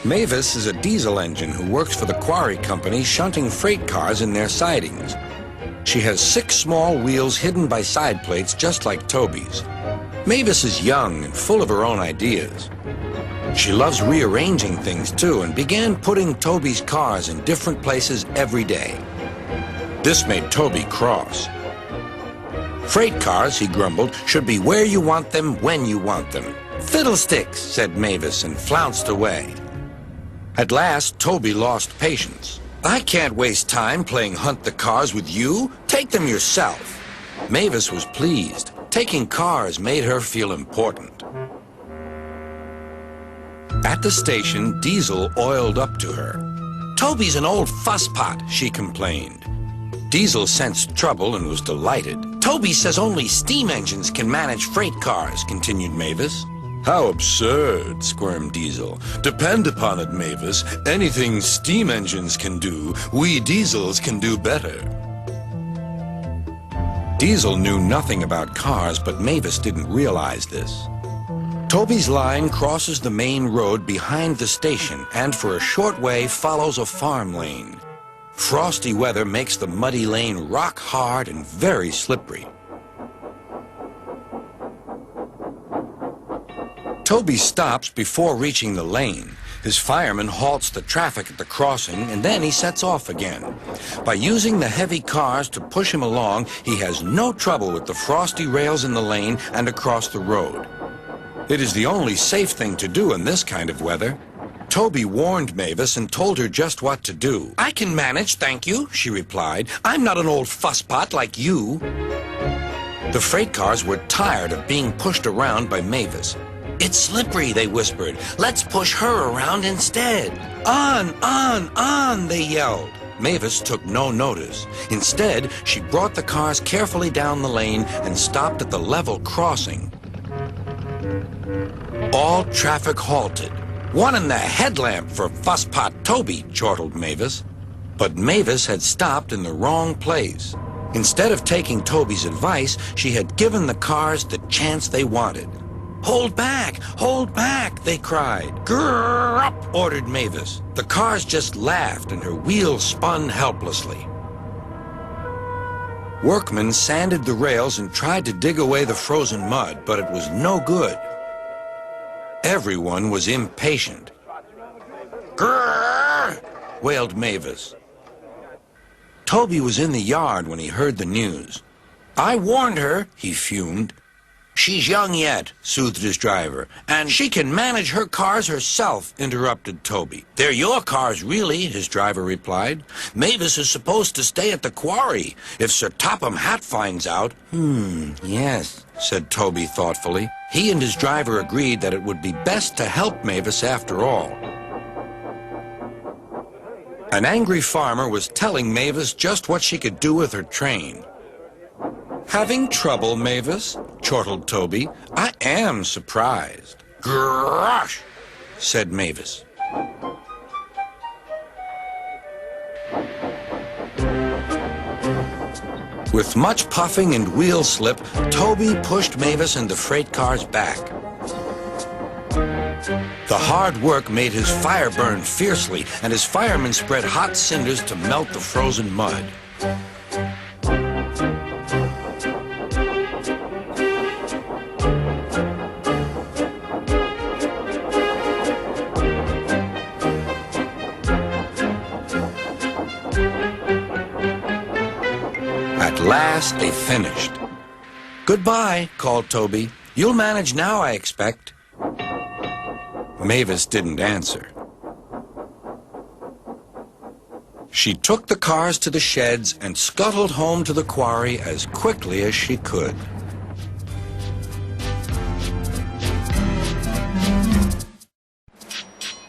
Mavis is a diesel engine who works for the quarry company shunting freight cars in their sidings. She has 6 small wheels hidden by side plates just like Toby's. Mavis is young and full of her own ideas. She loves rearranging things too and began putting Toby's cars in different places every day. This made Toby cross. Freight cars, he grumbled, should be where you want them, when you want them. Fiddlesticks, said Mavis and flounced away. At last, Toby lost patience. I can't waste time playing hunt the cars with you. Take them yourself. Mavis was pleased. Taking cars made her feel important. At the station, Diesel oiled up to her. Toby's an old fusspot, she complained. Diesel sensed trouble and was delighted. Toby says only steam engines can manage freight cars, continued Mavis. How absurd, squirmed Diesel. Depend upon it, Mavis. Anything steam engines can do, we diesels can do better. Diesel knew nothing about cars, but Mavis didn't realize this. Toby's line crosses the main road behind the station and for a short way follows a farm lane. Frosty weather makes the muddy lane rock hard and very slippery. Toby stops before reaching the lane. His fireman halts the traffic at the crossing, and then he sets off again. By using the heavy cars to push him along, he has no trouble with the frosty rails in the lane and across the road. It is the only safe thing to do in this kind of weather. Toby warned Mavis and told her just what to do. I can manage, thank you, she replied. I'm not an old fusspot like you. The freight cars were tired of being pushed around by Mavis. It's slippery, they whispered. Let's push her around instead. On, they yelled. Mavis took no notice. Instead, she brought the cars carefully down the lane and stopped at the level crossing. All traffic halted. One in the headlamp for fusspot Toby, chortled Mavis. But Mavis had stopped in the wrong place. Instead of taking Toby's advice, she had given the cars the chance they wanted. Hold back, they cried. Grrr up, ordered Mavis. The cars just laughed and her wheels spun helplessly. Workmen sanded the rails and tried to dig away the frozen mud, but it was no good. Everyone was impatient. Grrr, wailed Mavis. Toby was in the yard when he heard the news. I warned her, he fumed. She's young yet, soothed his driver, and she can manage her cars herself, interrupted Toby. They're your cars, really, his driver replied. Mavis is supposed to stay at the quarry. If Sir Topham Hatt finds out... Yes, said Toby thoughtfully. He and his driver agreed that it would be best to help Mavis after all. An angry farmer was telling Mavis just what she could do with her train. Having trouble, Mavis? Chortled Toby. I am surprised. Grosh, said Mavis. With much puffing and wheel slip, Toby pushed Mavis and the freight cars back. The hard work made his fire burn fiercely, and his firemen spread hot cinders to melt the frozen mud. At last, they finished. Goodbye, called Toby. You'll manage now, I expect. Mavis didn't answer. She took the cars to the sheds and scuttled home to the quarry as quickly as she could.